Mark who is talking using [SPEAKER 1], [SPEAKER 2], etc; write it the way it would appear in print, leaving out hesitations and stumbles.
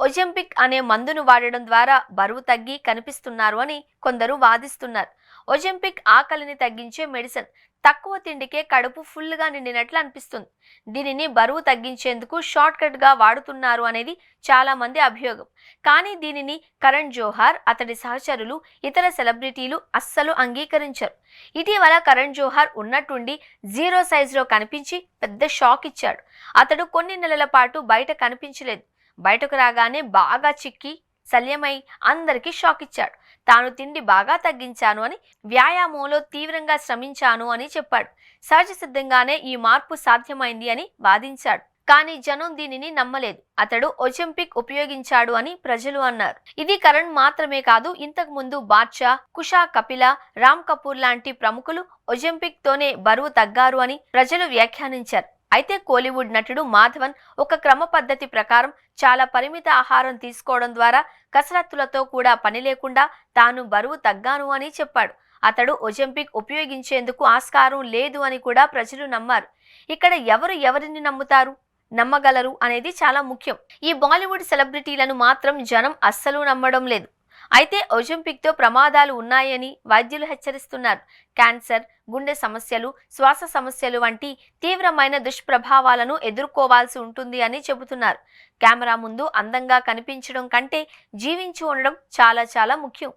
[SPEAKER 1] Ozempic అనే మందును వాడడం ద్వారా బరువు తగ్గి కనిపిస్తున్నారు అని కొందరు వాదిస్తున్నారు. ఒజెంపిక్ ఆకలిని తగ్గించే మెడిసిన్. తక్కువ తిండికే కడుపు ఫుల్గా నిండినట్లు అనిపిస్తుంది. దీనిని బరువు తగ్గించేందుకు షార్ట్ కట్ గా వాడుతున్నారు అనేది చాలా మంది అభియోగం. కానీ దీనిని కరణ్ జోహార్, అతడి సహచరులు, ఇతర సెలబ్రిటీలు అస్సలు అంగీకరించారు. ఇటీవల కరణ్ జోహార్ ఉన్నట్టుండి జీరో సైజులో కనిపించి పెద్ద షాక్ ఇచ్చాడు. అతడు కొన్ని నెలల పాటు బయట కనిపించలేదు. బయటకు రాగానే బాగా చిక్కి శల్యమై అందరికీ షాక్ ఇచ్చాడు. తాను తిండి బాగా తగ్గించాను అని, వ్యాయామంలో తీవ్రంగా శ్రమించాను అని చెప్పాడు. సహజ సిద్ధంగానే ఈ మార్పు సాధ్యమైంది అని వాదించాడు. కానీ జనం దీనిని నమ్మలేదు. అతడు ఒజెంపిక్ ఉపయోగించాడు అని ప్రజలు అన్నారు. ఇది కరణ్ మాత్రమే కాదు, ఇంతకు ముందు బాద్షా, కుషా, కపిల, రామ్ కపూర్ లాంటి ప్రముఖులు ఒజెంపిక్ తోనే బరువు తగ్గారు అని ప్రజలు వ్యాఖ్యానించారు. అయితే కోలీవుడ్ నటుడు మాధవన్ ఒక క్రమ పద్ధతి ప్రకారం చాలా పరిమిత ఆహారం తీసుకోవడం ద్వారా కసరత్తులతో కూడా పని లేకుండా తాను బరువు తగ్గాను అని చెప్పాడు. అతడు ఒజెంపిక్ ఉపయోగించేందుకు ఆస్కారం లేదు అని కూడా ప్రజలు నమ్మారు. ఇక్కడ ఎవరు ఎవరిని నమ్మగలరు అనేది చాలా ముఖ్యం. ఈ బాలీవుడ్ సెలబ్రిటీలను మాత్రం జనం అస్సలు నమ్మడం లేదు. అయితే ఒజెంపిక్ తో ప్రమాదాలు ఉన్నాయని వైద్యులు హెచ్చరిస్తున్నారు. క్యాన్సర్, గుండె సమస్యలు, శ్వాస సమస్యలు వంటి తీవ్రమైన దుష్ప్రభావాలను ఎదుర్కోవాల్సి ఉంటుంది అని చెబుతున్నారు. కెమెరా ముందు అందంగా కనిపించడం కంటే జీవించి ఉండడం చాలా చాలా ముఖ్యం.